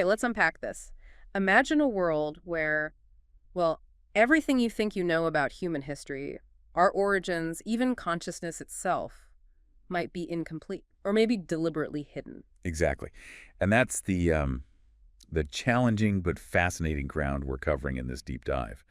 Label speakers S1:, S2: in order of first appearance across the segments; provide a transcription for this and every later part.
S1: let's unpack this. Imagine a world where, well, everything you think you know about human history, our origins, even consciousness itself, might be incomplete or maybe deliberately hidden.
S2: Exactly. And that's the challenging but fascinating ground we're covering in this deep dive.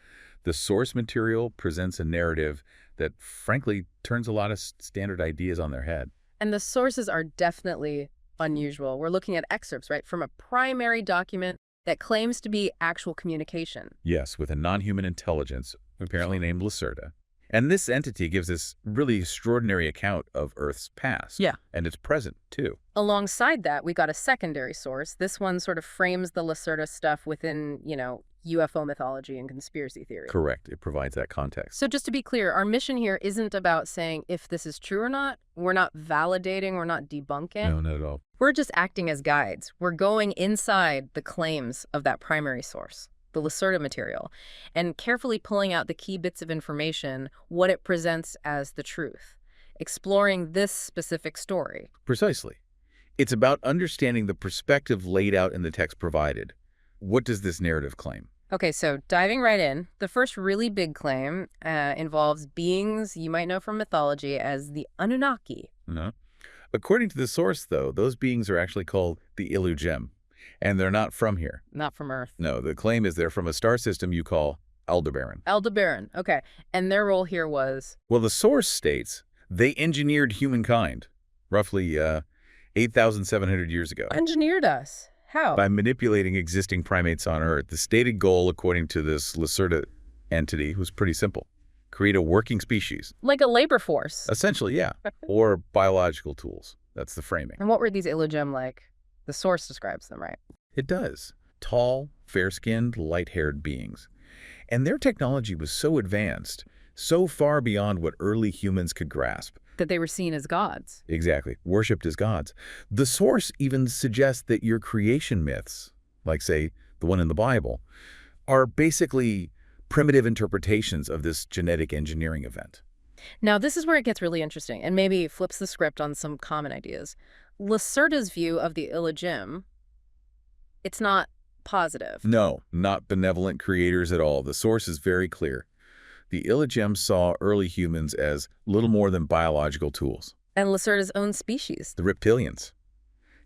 S2: The source material presents a narrative that, frankly, turns a lot of standard ideas on their head.
S1: And the sources are definitely unusual. We're looking at excerpts, right, from a primary document that claims to be actual communication.
S2: Yes, with a non-human intelligence, apparently named Lacerta. And this entity gives this really extraordinary account of Earth's past.
S1: Yeah.
S2: And its present, too.
S1: Alongside that, we got a secondary source. This one sort of frames the Lacerta stuff within, UFO mythology and conspiracy theory.
S2: Correct. It provides that context.
S1: So just to be clear, our mission here isn't about saying if this is true or not. We're not validating, we're not debunking.
S2: No, not at all.
S1: We're just acting as guides. We're going inside the claims of that primary source, the Lacerta material, and carefully pulling out the key bits of information, what it presents as the truth, exploring this specific story.
S2: Precisely. It's about understanding the perspective laid out in the text provided. What does this narrative claim?
S1: Okay, so diving right in, the first really big claim involves beings you might know from mythology as the Anunnaki.
S2: No. According to the source, though, those beings are actually called the Ilugem, and they're not from here.
S1: Not from Earth.
S2: No, the claim is they're from a star system you call Aldebaran.
S1: Aldebaran, okay. And their role here was?
S2: Well, the source states they engineered humankind roughly 8,700 years ago.
S1: Engineered us. How?
S2: By manipulating existing primates on Earth. The stated goal, according to this Lacerta entity, was pretty simple. Create a working species.
S1: Like a labor force.
S2: Essentially, yeah. Or biological tools. That's the framing.
S1: And what were these Ilugem like? The source describes them, right?
S2: It does. Tall, fair-skinned, light-haired beings. And their technology was so advanced, so far beyond what early humans could grasp.
S1: That they were seen as gods.
S2: Exactly. Worshipped as gods. The source even suggests that your creation myths, like, say, the one in the Bible, are basically primitive interpretations of this genetic engineering event.
S1: Now, this is where it gets really interesting, and maybe flips the script on some common ideas. Lacerta's view of the Ilugem, it's not positive.
S2: No, not benevolent creators at all. The source is very clear. The Ilugem saw early humans as little more than biological tools.
S1: And Lacerta's own species.
S2: The reptilians,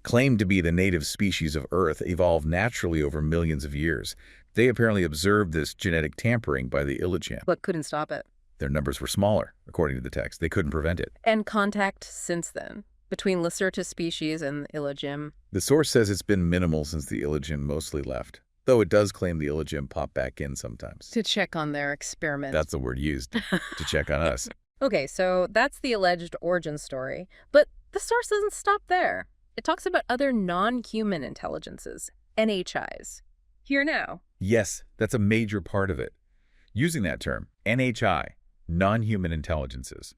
S2: claimed to be the native species of Earth, evolved naturally over millions of years. They apparently observed this genetic tampering by the Ilugem.
S1: But couldn't stop it.
S2: Their numbers were smaller, according to the text. They couldn't prevent it.
S1: And contact since then, between Lacerta's species and the Ilugem.
S2: The source says it's been minimal since the Ilugem mostly left, though it does claim the Ilugem pop back in sometimes.
S1: To check on their experiment.
S2: That's the word used, to check on us.
S1: Okay, so that's the alleged origin story. But the source doesn't stop there. It talks about other non-human intelligences, NHIs. Here now.
S2: Yes, that's a major part of it. Using that term, NHI, non-human intelligences.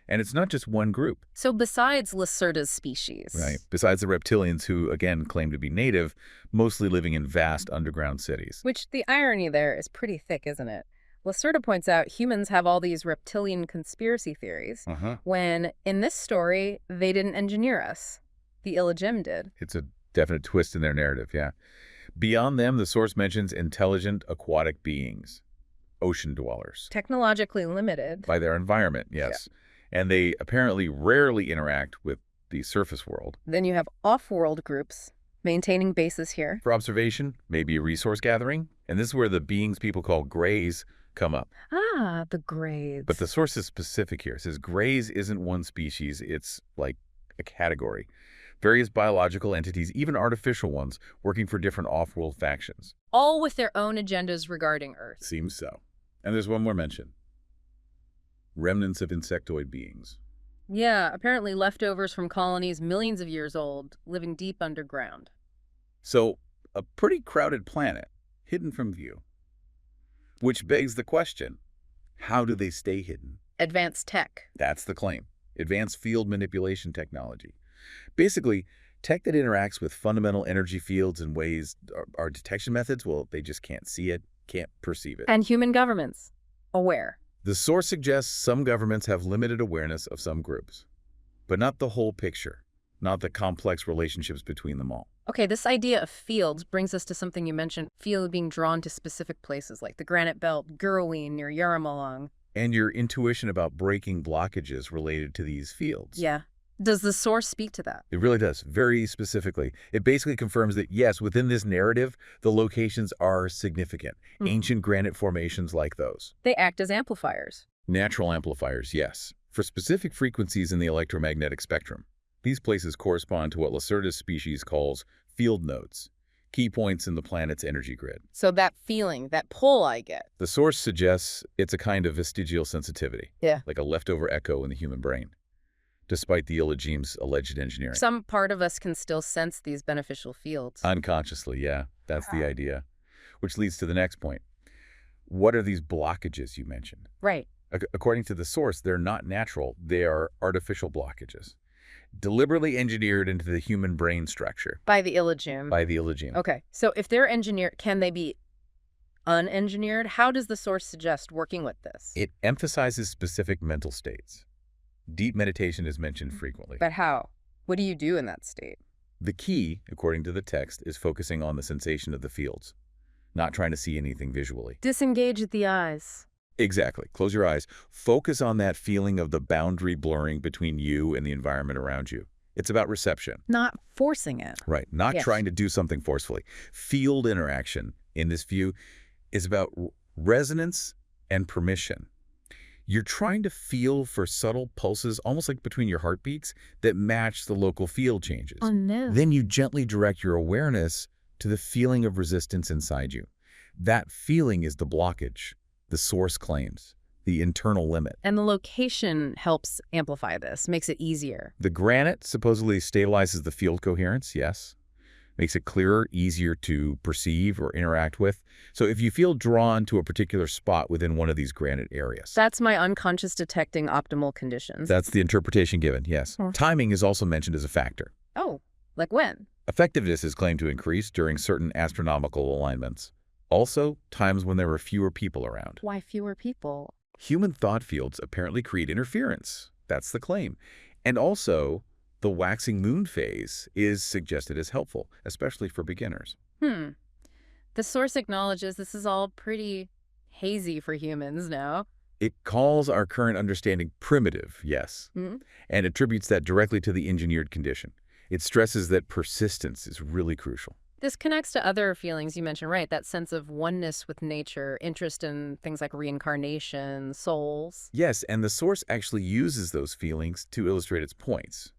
S2: And it's not just one group.
S1: So besides Lacerta's species.
S2: Right. Besides the reptilians who, again, claim to be native, mostly living in vast underground cities.
S1: Which the irony there is pretty thick, isn't it? Lacerta points out humans have all these reptilian conspiracy theories, when in this story, they didn't engineer us. The Ilugem did.
S2: It's a definite twist in their narrative, yeah. Beyond them, the source mentions intelligent aquatic beings, ocean dwellers.
S1: Technologically limited.
S2: By their environment, yes. Yeah. And they apparently rarely interact with the surface world.
S1: Then you have off-world groups maintaining bases here.
S2: For observation, maybe a resource gathering. And this is where the beings people call greys come up.
S1: Ah, the greys.
S2: But the source is specific here. It says greys isn't one species, it's like a category. Various biological entities, even artificial ones, working for different off-world factions.
S1: All with their own agendas regarding Earth.
S2: Seems so. And there's one more mention. Remnants of insectoid beings.
S1: Yeah, apparently leftovers from colonies millions of years old, living deep underground.
S2: So, a pretty crowded planet, hidden from view. Which begs the question, how do they stay hidden?
S1: Advanced tech.
S2: That's the claim. Advanced field manipulation technology. Basically, tech that interacts with fundamental energy fields in ways our detection methods, well, they just can't see it, can't perceive it.
S1: And human governments, aware.
S2: The source suggests some governments have limited awareness of some groups, but not the whole picture, not the complex relationships between them all.
S1: Okay, this idea of fields brings us to something you mentioned, field being drawn to specific places like the Granite Belt, Gurroween near Yarramalong.
S2: And your intuition about breaking blockages related to these fields.
S1: Yeah. Does the source speak to that?
S2: It really does, very specifically. It basically confirms that, yes, within this narrative, the locations are significant. Ancient granite formations like those.
S1: They act as amplifiers.
S2: Natural amplifiers, yes, for specific frequencies in the electromagnetic spectrum. These places correspond to what Lacerta's species calls field nodes, key points in the planet's energy grid.
S1: So that feeling, that pull I get.
S2: The source suggests it's a kind of vestigial sensitivity,
S1: Yeah.
S2: like a leftover echo in the human brain, despite the Illogium's alleged engineering.
S1: Some part of us can still sense these beneficial fields.
S2: Unconsciously, yeah, that's the idea. Which leads to the next point. What are these blockages you mentioned?
S1: Right.
S2: According to the source, they're not natural. They are artificial blockages, deliberately engineered into the human brain structure
S1: By the Illogium.
S2: by the Illogium.
S1: Okay. So if they're engineered, can they be unengineered? How does the source suggest working with this?
S2: It emphasizes specific mental states. Deep meditation is mentioned frequently.
S1: But how? What do you do in that state?
S2: The key, according to the text, is focusing on the sensation of the fields, not trying to see anything visually.
S1: Disengage at the eyes.
S2: Exactly. Close your eyes. Focus on that feeling of the boundary blurring between you and the environment around you. It's about reception.
S1: Not forcing it.
S2: Right. Not
S1: Yes.
S2: trying to do something forcefully. Field interaction, in this view, is about resonance and permission. You're trying to feel for subtle pulses, almost like between your heartbeats, that match the local field changes.
S1: Oh, no.
S2: Then you gently direct your awareness to the feeling of resistance inside you. That feeling is the blockage, the source claims, the internal limit.
S1: And the location helps amplify this, makes it easier.
S2: The granite supposedly stabilizes the field coherence, yes. Makes it clearer, easier to perceive or interact with. So if you feel drawn to a particular spot within one of these granite areas.
S1: That's my unconscious detecting optimal conditions.
S2: That's the interpretation given, yes.
S1: Hmm.
S2: Timing is also mentioned as a factor.
S1: Oh, like when?
S2: Effectiveness is claimed to increase during certain astronomical alignments. Also, times when there were fewer people around.
S1: Why fewer people?
S2: Human thought fields apparently create interference. That's the claim. And also, the waxing moon phase is suggested as helpful, especially for beginners.
S1: The source acknowledges this is all pretty hazy for humans now.
S2: It calls our current understanding primitive, yes, and attributes that directly to the engineered condition. It stresses that persistence is really crucial.
S1: This connects to other feelings you mentioned, right? That sense of oneness with nature, interest in things like reincarnation, souls.
S2: Yes, and the source actually uses those feelings to illustrate its points.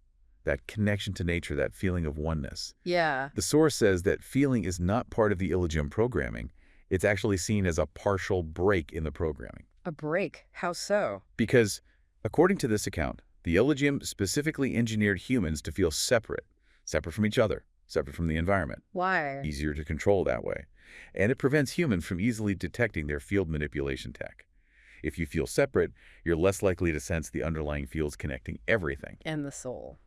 S2: That connection to nature, that feeling of oneness.
S1: Yeah.
S2: The source says that feeling is not part of the Illogium programming. It's actually seen as a partial break in the programming.
S1: A break. How so?
S2: Because, according to this account, the Illogium specifically engineered humans to feel separate from each other, separate from the environment.
S1: Why?
S2: Easier to control that way. And it prevents humans from easily detecting their field manipulation tech. If you feel separate, you're less likely to sense the underlying fields connecting everything.
S1: And the soul.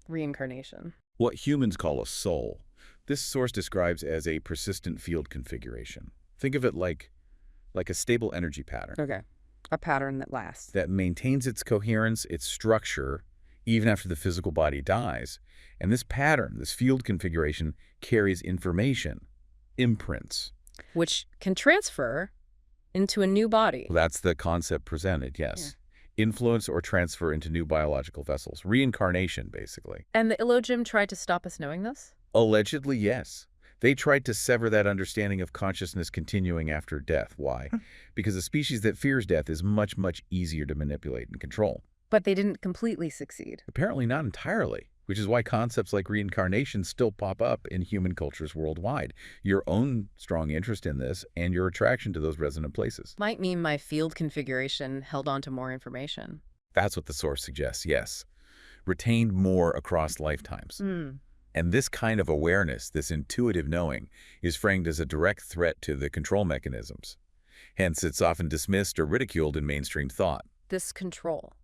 S1: Reincarnation.
S2: What humans call a soul, this source describes as a persistent field configuration. Think of it like a stable energy pattern.
S1: Okay. A pattern that lasts.
S2: That maintains its coherence, its structure, even after the physical body dies. And this pattern, this field configuration, carries information, imprints.
S1: Which can transfer into a new body.
S2: Well, that's the concept presented, yes. Influence or transfer into new biological vessels. Reincarnation, basically.
S1: And the Illogium tried to stop us knowing this?
S2: Allegedly, yes. They tried to sever that understanding of consciousness continuing after death. Why? Because a species that fears death is much, much easier to manipulate and control.
S1: But they didn't completely succeed.
S2: Apparently not entirely, which is why concepts like reincarnation still pop up in human cultures worldwide. Your own strong interest in this and your attraction to those resonant places.
S1: Might mean my field configuration held on to more information.
S2: That's what the source suggests, yes. Retained more across lifetimes. And this kind of awareness, this intuitive knowing, is framed as a direct threat to the control mechanisms. Hence, it's often dismissed or ridiculed in mainstream thought.
S1: This control.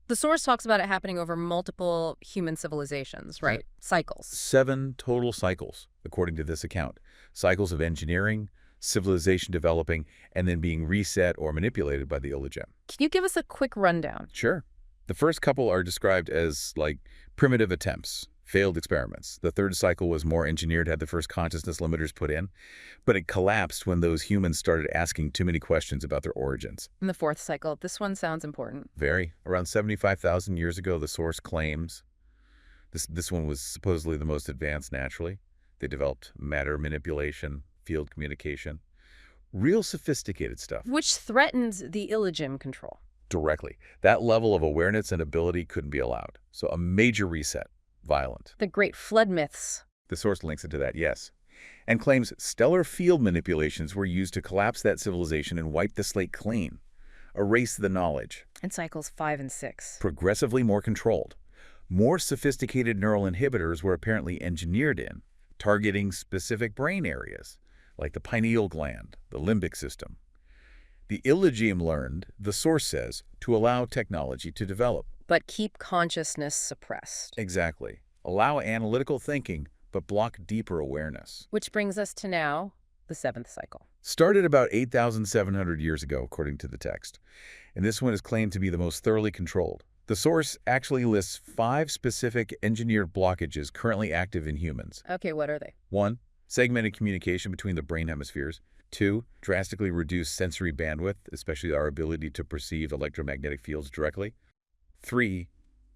S1: The source talks about it happening over multiple human civilizations, right? Cycles.
S2: 7 total cycles, according to this account. Cycles of engineering, civilization developing, and then being reset or manipulated by the Illogium.
S1: Can you give us a quick rundown?
S2: Sure. The first couple are described as, like, primitive attempts, Failed experiments. The third cycle was more engineered, had the first consciousness limiters put in, but it collapsed when those humans started asking too many questions about their origins.
S1: In the fourth cycle, this one sounds important.
S2: Very. Around 75,000 years ago, the source claims this one was supposedly the most advanced naturally. They developed matter manipulation, field communication, real sophisticated stuff.
S1: Which threatens the illogym control.
S2: Directly. That level of awareness and ability couldn't be allowed. So a major reset. Violent.
S1: The great flood myths.
S2: The source links into that, yes, and claims stellar field manipulations were used to collapse that civilization and wipe the slate clean, erase the knowledge.
S1: In cycles 5 and 6.
S2: Progressively more controlled. More sophisticated neural inhibitors were apparently engineered in, targeting specific brain areas, like the pineal gland, the limbic system. The illogym learned, the source says, to allow technology to develop.
S1: But keep consciousness suppressed.
S2: Exactly. Allow analytical thinking, but block deeper awareness.
S1: Which brings us to now, the 7th cycle.
S2: Started about 8,700 years ago, according to the text. And this one is claimed to be the most thoroughly controlled. The source actually lists 5 specific engineered blockages currently active in humans.
S1: Okay, what are they?
S2: 1. Segmented communication between the brain hemispheres. 2. Drastically reduced sensory bandwidth, especially our ability to perceive electromagnetic fields directly. 3.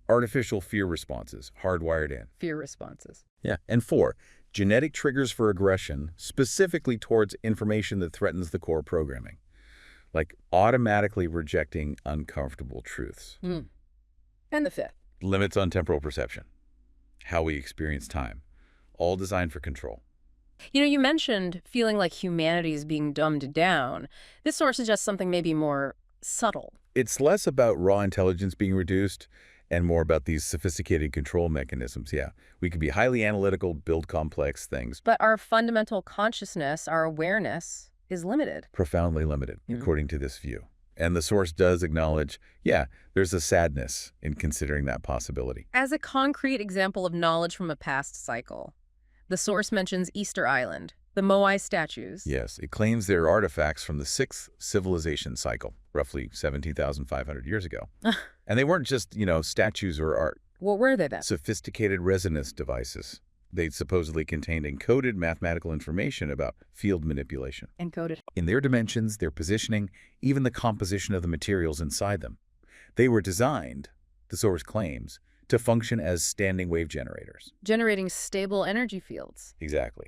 S2: Artificial fear responses, hardwired in.
S1: Fear responses.
S2: Yeah. And 4. Genetic triggers for aggression, specifically towards information that threatens the core programming, like automatically rejecting uncomfortable truths.
S1: And the 5th.
S2: Limits on temporal perception, how we experience time, all designed for control.
S1: You know, you mentioned feeling like humanity is being dumbed down. This source suggests something maybe more subtle.
S2: It's less about raw intelligence being reduced and more about these sophisticated control mechanisms. Yeah, we can be highly analytical, build complex things.
S1: But our fundamental consciousness, our awareness, is limited.
S2: Profoundly limited, according to this view. And the source does acknowledge, yeah, there's a sadness in considering that possibility.
S1: As a concrete example of knowledge from a past cycle, the source mentions Easter Island, the Moai statues.
S2: Yes, it claims they're artifacts from the 6th civilization cycle, roughly 17,500 years ago. And they weren't just, statues or art.
S1: What were they then?
S2: Sophisticated resonance devices. They supposedly contained encoded mathematical information about field manipulation.
S1: Encoded.
S2: In their dimensions, their positioning, even the composition of the materials inside them. They were designed, the source claims, to function as standing wave generators.
S1: Generating stable energy fields.
S2: Exactly.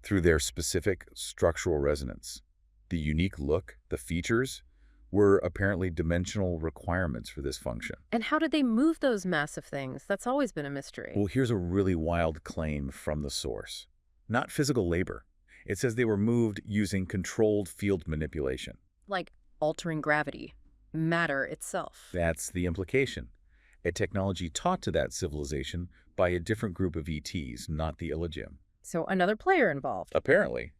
S2: Through their specific structural resonance. The unique look, the features, were apparently dimensional requirements for this function.
S1: And how did they move those massive things? That's always been a mystery.
S2: Well, here's a really wild claim from the source. Not physical labor. It says they were moved using controlled field manipulation.
S1: Like altering gravity, matter itself.
S2: That's the implication. A technology taught to that civilization by a different group of ETs, not the illogym.
S1: So another player involved.
S2: Apparently.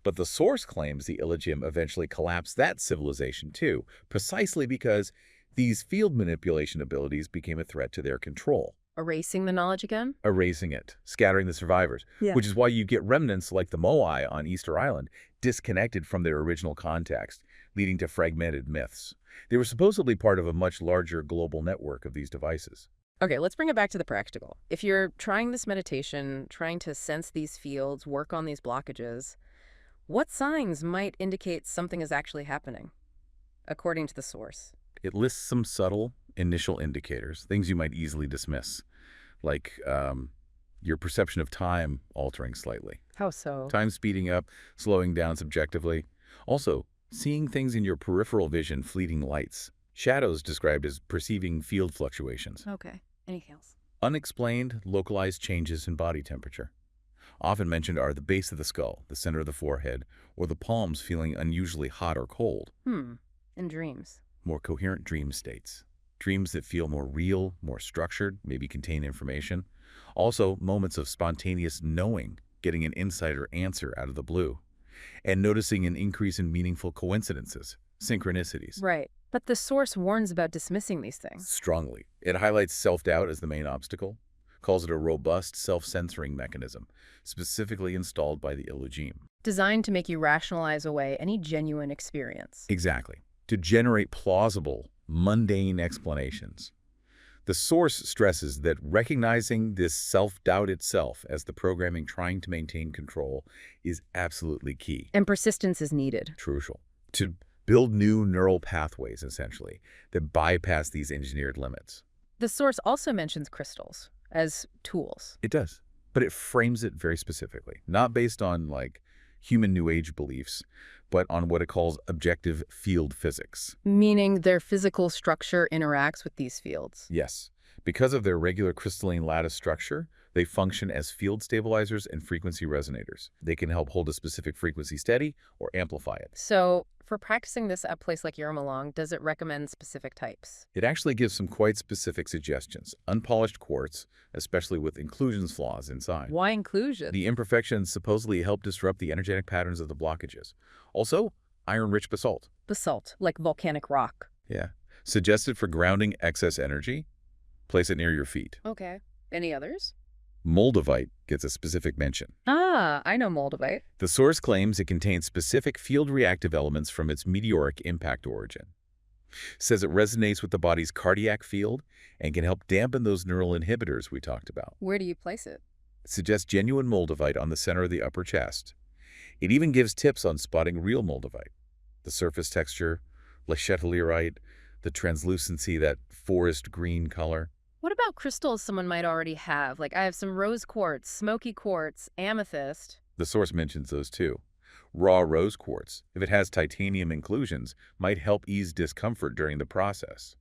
S2: But the source claims the illogym eventually collapsed that civilization too, precisely because these field manipulation abilities became a threat to their control.
S1: Erasing the knowledge again?
S2: Erasing it, scattering the survivors, which is why you get remnants like the Moai on Easter Island disconnected from their original context, leading to fragmented myths. They were supposedly part of a much larger global network of these devices.
S1: Okay, let's bring it back to the practical. If you're trying this meditation, trying to sense these fields, work on these blockages, what signs might indicate something is actually happening, according to the source?
S2: It lists some subtle initial indicators, things you might easily dismiss, like your perception of time altering slightly.
S1: How so?
S2: Time speeding up, slowing down subjectively. Also, seeing things in your peripheral vision, fleeting lights. Shadows described as perceiving field fluctuations.
S1: Okay. Anything else?
S2: Unexplained, localized changes in body temperature. Often mentioned are the base of the skull, the center of the forehead, or the palms feeling unusually hot or cold.
S1: In dreams.
S2: More coherent dream states. Dreams that feel more real, more structured, maybe contain information. Also, moments of spontaneous knowing, getting an insight or answer out of the blue. And noticing an increase in meaningful coincidences, synchronicities.
S1: Right. But the source warns about dismissing these things.
S2: Strongly. It highlights self-doubt as the main obstacle, calls it a robust self-censoring mechanism, specifically installed by the illogym.
S1: Designed to make you rationalize away any genuine experience.
S2: Exactly. To generate plausible, mundane explanations. The source stresses that recognizing this self-doubt itself as the programming trying to maintain control is absolutely key,
S1: And persistence is needed.
S2: crucial, to build new neural pathways, essentially, that bypass these engineered limits.
S1: The source also mentions crystals as tools.
S2: It does, but it frames it very specifically, not based on, like, human New Age beliefs, but on what it calls objective field physics.
S1: Meaning their physical structure interacts with these fields.
S2: Yes, because of their regular crystalline lattice structure, they function as field stabilizers and frequency resonators. They can help hold a specific frequency steady or amplify it.
S1: So for practicing this at a place like Yermalong, does it recommend specific types?
S2: It actually gives some quite specific suggestions. Unpolished quartz, especially with inclusions flaws inside.
S1: Why inclusion?
S2: The imperfections supposedly help disrupt the energetic patterns of the blockages. Also, iron-rich basalt.
S1: Basalt, like volcanic rock.
S2: Yeah. Suggested for grounding excess energy. Place it near your feet.
S1: Okay. Any others?
S2: Moldavite gets a specific mention.
S1: Ah, I know moldavite.
S2: The source claims it contains specific field-reactive elements from its meteoric impact origin. Says it resonates with the body's cardiac field and can help dampen those neural inhibitors we talked about.
S1: Where do you place it?
S2: Suggests genuine moldavite on the center of the upper chest. It even gives tips on spotting real moldavite. The surface texture, lacerta, the translucency, that forest green color.
S1: What about crystals someone might already have? Like I have some rose quartz, smoky quartz, amethyst.
S2: The source mentions those too. Raw rose quartz, if it has titanium inclusions, might help ease discomfort during the process.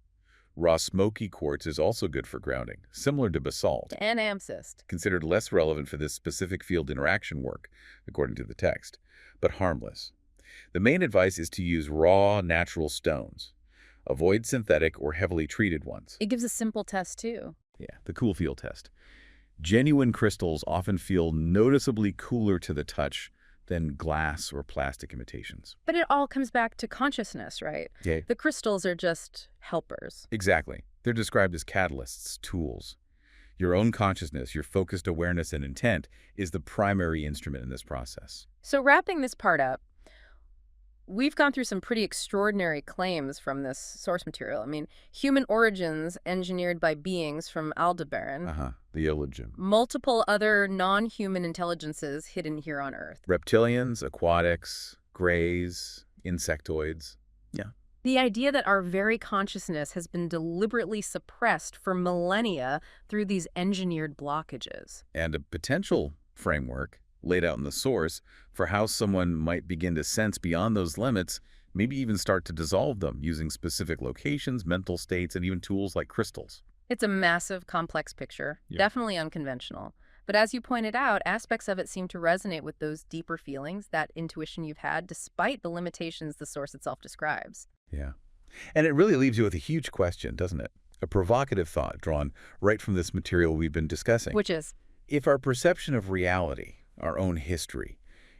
S2: Raw smoky quartz is also good for grounding, similar to basalt,
S1: And amethyst.
S2: considered less relevant for this specific field interaction work, according to the text, but harmless. The main advice is to use raw, natural stones. Avoid synthetic or heavily treated ones.
S1: It gives a simple test too.
S2: Yeah, the cool feel test. Genuine crystals often feel noticeably cooler to the touch than glass or plastic imitations.
S1: But it all comes back to consciousness, right?
S2: Yeah,
S1: The crystals are just helpers.
S2: exactly. They're described as catalysts, tools. Your own consciousness, your focused awareness and intent is the primary instrument in this process.
S1: So wrapping this part up, we've gone through some pretty extraordinary claims from this source material. I mean, human origins engineered by beings from Aldebaran.
S2: The Iligium.
S1: Multiple other non-human intelligences hidden here on Earth.
S2: Reptilians, aquatics, greys, insectoids. Yeah.
S1: The idea that our very consciousness has been deliberately suppressed for millennia through these engineered blockages.
S2: And a potential framework laid out in the source for how someone might begin to sense beyond those limits, maybe even start to dissolve them using specific locations, mental states, and even tools like crystals.
S1: It's a massive, complex picture,
S2: Yeah.
S1: definitely unconventional. But as you pointed out, aspects of it seem to resonate with those deeper feelings, that intuition you've had, despite the limitations the source itself describes.
S2: Yeah. And it really leaves you with a huge question, doesn't it? A provocative thought drawn right from this material we've been discussing.
S1: Which is,
S2: If our perception of reality, our own history,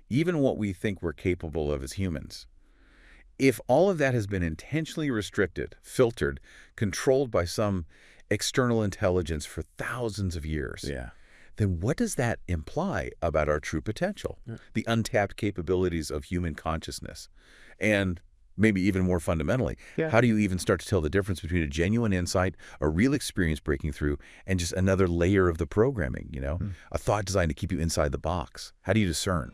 S2: even what we think we're capable of as humans, if all of that has been intentionally restricted, filtered, controlled by some external intelligence for thousands of years, then what does that imply about our true potential, the untapped capabilities of human consciousness? And maybe even more fundamentally, how do you even start to tell the difference between a genuine insight, a real experience breaking through, and just another layer of the programming, a thought designed to keep you inside the box? How do you discern?